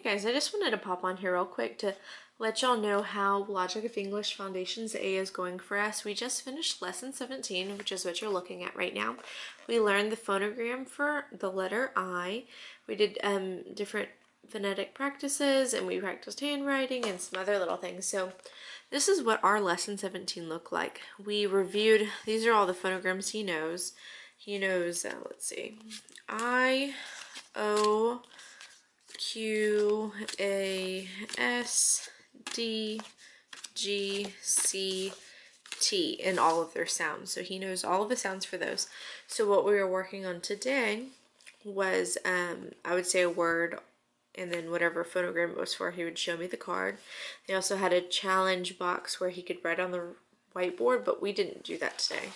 Hey guys, I just wanted to pop on here real quick to let y'all know how Logic of English Foundations A is going for us. We just finished lesson 17, which is what you're looking at right now. We learned the phonogram for the letter I. We did different phonetic practices, and we practiced handwriting and some other little things. So this is what our lesson 17 looked like. We reviewed, these are all the phonograms he knows. He knows, let's see, I, O, Q, A, S, D, G, C, T, and all of their sounds. So he knows all of the sounds for those. So what we were working on today was, I would say a word, and then whatever phonogram it was for, he would show me the card. They also had a challenge box where he could write on the whiteboard, but we didn't do that today.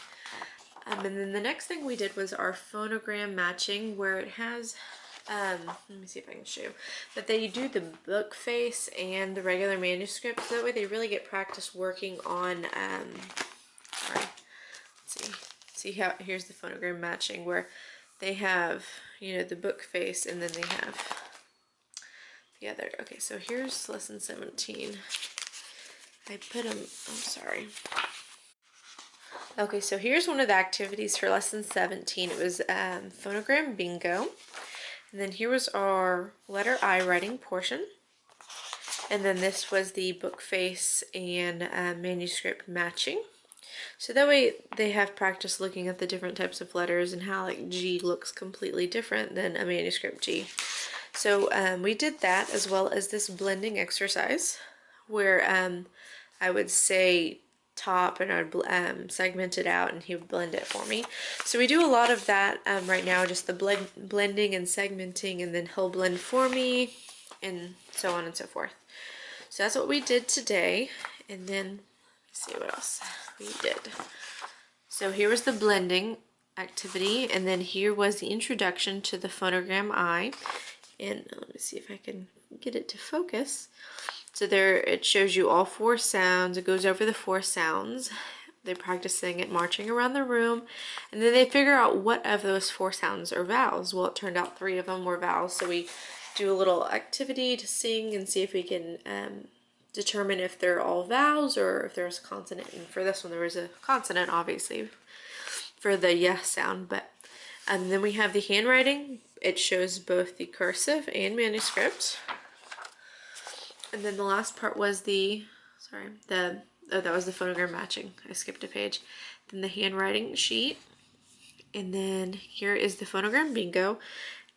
And then the next thing we did was our phonogram matching, where it has, let me see if I can show you, but they do the book face and the regular manuscript, so that way they really get practice working on, sorry, let's see how, here's the phonogram matching, where they have, you know, the book face, and then they have the other. Okay, so here's lesson 17. I put them, I'm sorry. Okay, so here's one of the activities for lesson 17. It was phonogram bingo. And then here was our letter I writing portion. And then this was the book face and manuscript matching. So that way they have practice looking at the different types of letters and how like G looks completely different than a manuscript G. So we did that, as well as this blending exercise where I would say top and I'd segment it out and he would blend it for me. So we do a lot of that right now, just the blending and segmenting, and then he'll blend for me and so on and so forth. So that's what we did today. And then let's see what else we did. So here was the blending activity, and then here was the introduction to the phonogram I. And let me see if I can get it to focus. So there it shows you all 4 sounds. It goes over the 4 sounds. They're practicing it, marching around the room, and then they figure out what of those 4 sounds are vowels. Well, it turned out 3 of them were vowels, so we do a little activity to sing and see if we can determine if they're all vowels or if there's a consonant. And for this one, there was a consonant, obviously, for the yes sound. But then we have the handwriting. It shows both the cursive and manuscript. And then the last part was the, that was the phonogram matching. I skipped a page. Then the handwriting sheet. And then here is the phonogram bingo.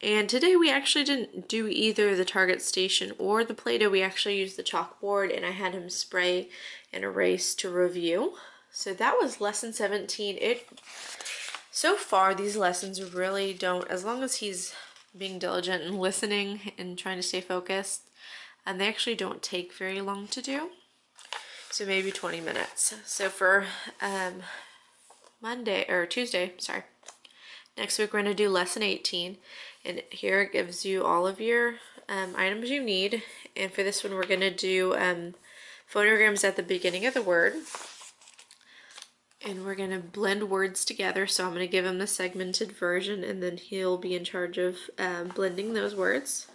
And today we actually didn't do either the target station or the Play-Doh. We actually used the chalkboard, and I had him spray and erase to review. So that was lesson 17. So far, these lessons really don't, as long as he's being diligent and listening and trying to stay focused, and they actually don't take very long to do. So maybe 20 minutes. So for Tuesday, next week we're going to do lesson 18. And here it gives you all of your items you need. And for this one, we're going to do phonograms at the beginning of the word. And we're going to blend words together. So I'm going to give him the segmented version, and then he'll be in charge of blending those words.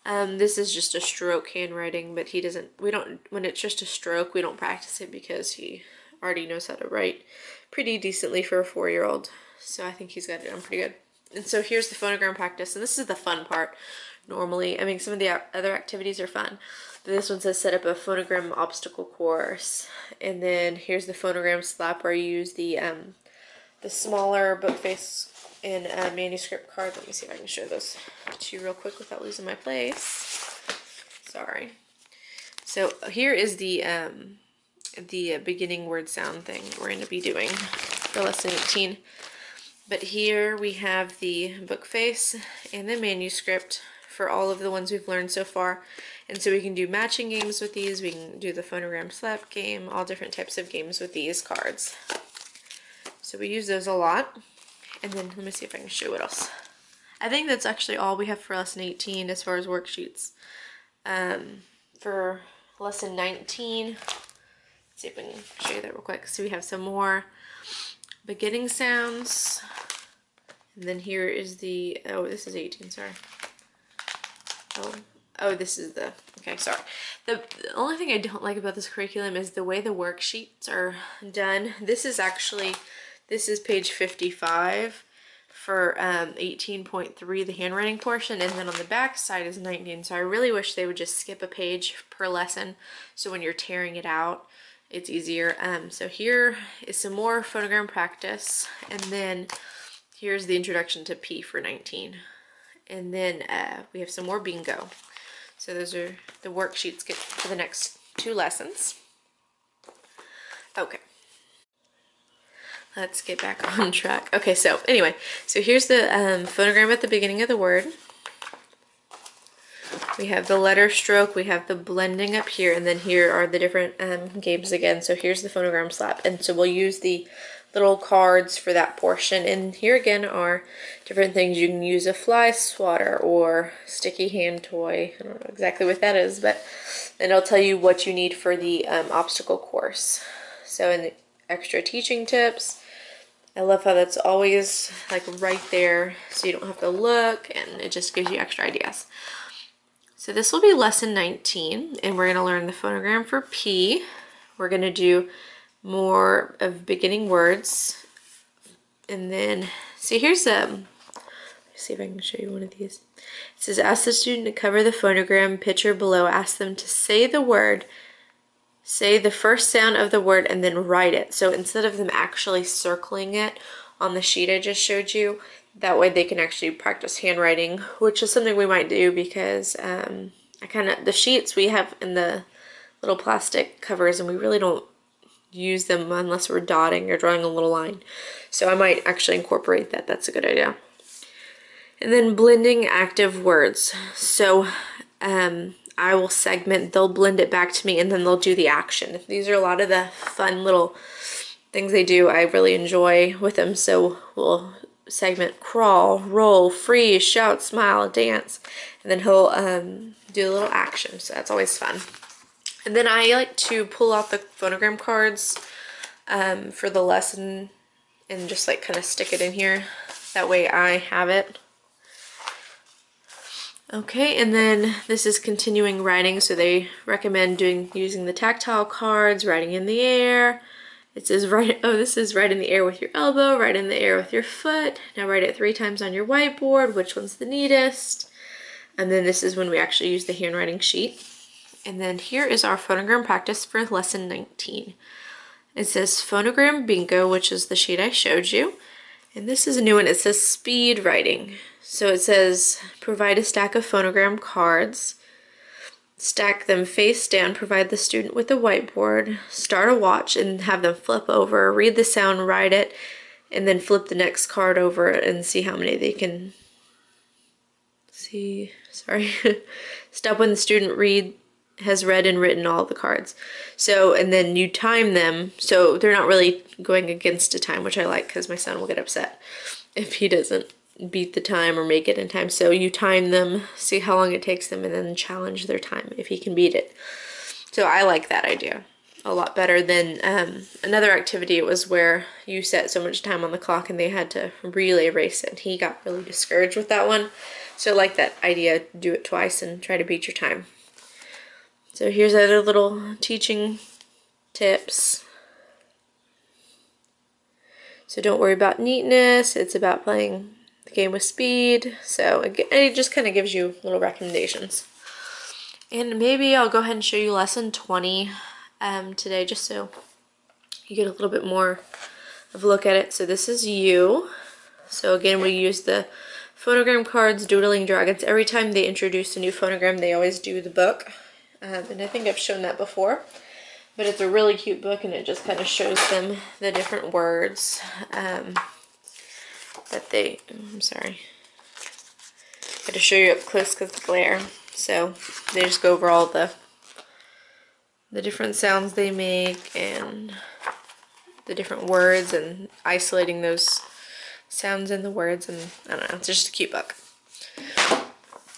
This is just a stroke handwriting, but when it's just a stroke, we don't practice it because he already knows how to write pretty decently for a 4-year-old. So I think he's got it done pretty good. And so here's the phonogram practice, and this is the fun part normally. I mean, some of the other activities are fun. But this one says set up a phonogram obstacle course. And then here's the phonogram slap, where you use the smaller book face and manuscript card. Let me see if I can show those to you real quick without losing my place. Sorry. So here is the beginning word sound thing we're going to be doing for lesson 18. But here we have the book face and the manuscript for all of the ones we've learned so far. And so we can do matching games with these. We can do the phonogram slap game, all different types of games with these cards. So we use those a lot. And then let me see if I can show what else. I think that's actually all we have for lesson 18 as far as worksheets. For lesson 19, let's see if I can show you that real quick. So we have some more beginning sounds. And then here is the, oh, this is 18, sorry. oh, this is the, okay, sorry. The only thing I don't like about this curriculum is the way the worksheets are done. This is actually, this is page 55 for 18.3, the handwriting portion, and then on the back side is 19. So I really wish they would just skip a page per lesson, so when you're tearing it out, it's easier. So here is some more phonogram practice, and then here's the introduction to P for 19. And then we have some more bingo. So those are the worksheets get for the next 2 lessons. Okay. Let's get back on track. Okay, so anyway, so here's the phonogram at the beginning of the word. We have the letter stroke, we have the blending up here, and then here are the different games again. So here's the phonogram slap, and so we'll use the little cards for that portion. And here again are different things. You can use a fly swatter or sticky hand toy. I don't know exactly what that is, but then I'll tell you what you need for the obstacle course. So in the extra teaching tips, I love how that's always like right there, so you don't have to look, and it just gives you extra ideas. So this will be lesson 19, and we're going to learn the phonogram for P. We're going to do more of beginning words, and then see, here's let's see if I can show you one of these. It says, ask the student to cover the phonogram picture below. Ask them to say the word, say the first sound of the word, and then write it. So instead of them actually circling it on the sheet I just showed you, that way they can actually practice handwriting, which is something we might do because the sheets we have in the little plastic covers, and we really don't use them unless we're dotting or drawing a little line. So I might actually incorporate that. That's a good idea. And then blending active words. So I will segment, they'll blend it back to me, and then they'll do the action. These are a lot of the fun little things they do I really enjoy with them. So we'll segment crawl, roll, freeze, shout, smile, dance, and then he'll do a little action. So that's always fun. And then I like to pull out the phonogram cards for the lesson and just like kind of stick it in here. That way I have it. Okay, and then this is continuing writing, so they recommend using the tactile cards, writing in the air. It says this is write in the air with your elbow, write in the air with your foot. Now write it 3 times on your whiteboard, which one's the neatest. And then this is when we actually use the handwriting sheet. And then here is our phonogram practice for lesson 19. It says phonogram bingo, which is the sheet I showed you. And this is a new one. It says speed writing. So it says provide a stack of phonogram cards. Stack them face down, provide the student with a whiteboard, start a watch, and have them flip over, read the sound, write it, and then flip the next card over and see how many they can see. Sorry. Stop when the student has read and written all the cards. So, and then you time them, so they're not really going against a time, which I like because my son will get upset if he doesn't beat the time or make it in time. So you time them, see how long it takes them, and then challenge their time if he can beat it. So I like that idea a lot better than another activity. It was where you set so much time on the clock and they had to relay race it, and he got really discouraged with that one. So I like that idea. Do it twice and try to beat your time. So here's other little teaching tips. So don't worry about neatness. It's about playing the game with speed. So it just kind of gives you little recommendations. And maybe I'll go ahead and show you lesson 20 today, just so you get a little bit more of a look at it. So this is you. So again, we use the phonogram cards, Doodling Dragons. Every time they introduce a new phonogram, they always do the book. And I think I've shown that before. But it's a really cute book, and it just kind of shows them the different words that they, I'm sorry. I had to show you up close because of the glare. So they just go over all the different sounds they make and the different words and isolating those sounds in the words, and I don't know, it's just a cute book.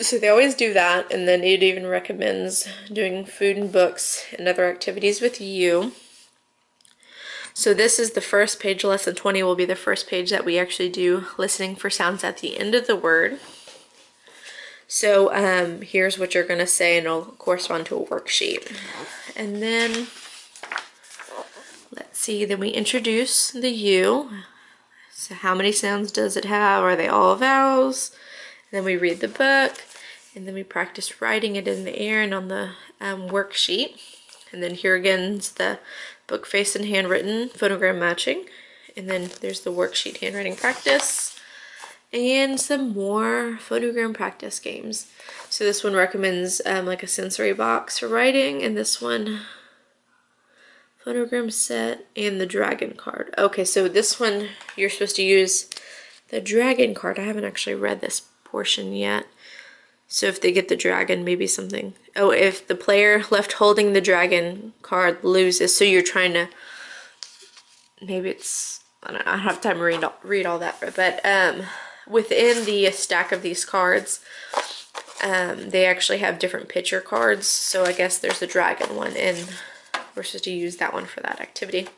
So they always do that, and then it even recommends doing food and books and other activities with you. So this is the first page. Lesson 20 will be the first page that we actually do listening for sounds at the end of the word. So here's what you're gonna say, and it'll correspond to a worksheet. And then let's see, then we introduce the U. So how many sounds does it have? Are they all vowels? And then we read the book, and then we practice writing it in the air and on the worksheet. And then here again is the book face and handwritten phonogram matching. And then there's the worksheet handwriting practice and some more phonogram practice games. So this one recommends like a sensory box for writing, and this one phonogram set and the dragon card. Okay, so this one you're supposed to use the dragon card. I haven't actually read this portion yet. So if they get the dragon, maybe something. Oh, if the player left holding the dragon card loses, so you're trying to, maybe it's, I don't know, I don't have time to read all that, but within the stack of these cards, they actually have different picture cards. So I guess there's the dragon one, and we're supposed to use that one for that activity.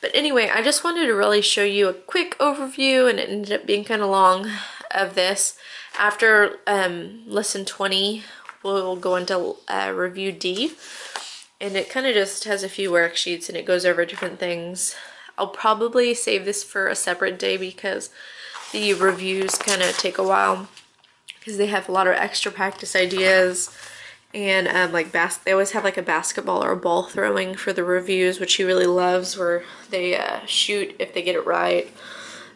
But anyway, I just wanted to really show you a quick overview, and it ended up being kind of long, of this. After lesson 20, we'll go into review D, and it kind of just has a few worksheets, and it goes over different things. I'll probably save this for a separate day because the reviews kind of take a while, because they have a lot of extra practice ideas, and like they always have like a basketball or a ball throwing for the reviews, which he really loves, where they shoot if they get it right.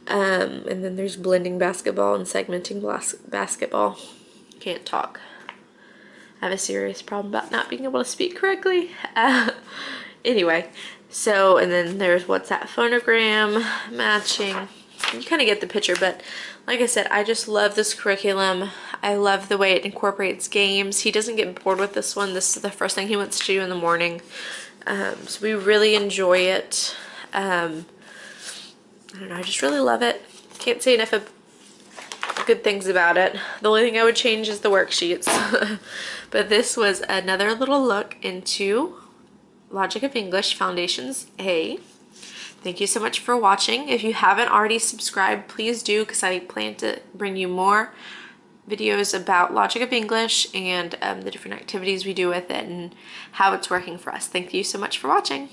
And then there's blending basketball and segmenting basketball. Can't talk. I have a serious problem about not being able to speak correctly. Anyway, so, and then there's what's that phonogram matching. You kind of get the picture, but like I said, I just love this curriculum. I love the way it incorporates games. He doesn't get bored with this one. This is the first thing he wants to do in the morning. So we really enjoy it. I don't know, I just really love it. Can't say enough of good things about it. The only thing I would change is the worksheets. But this was another little look into Logic of English Foundations A. Thank you so much for watching. If you haven't already subscribed, please do, because I plan to bring you more videos about Logic of English and the different activities we do with it and how it's working for us. Thank you so much for watching.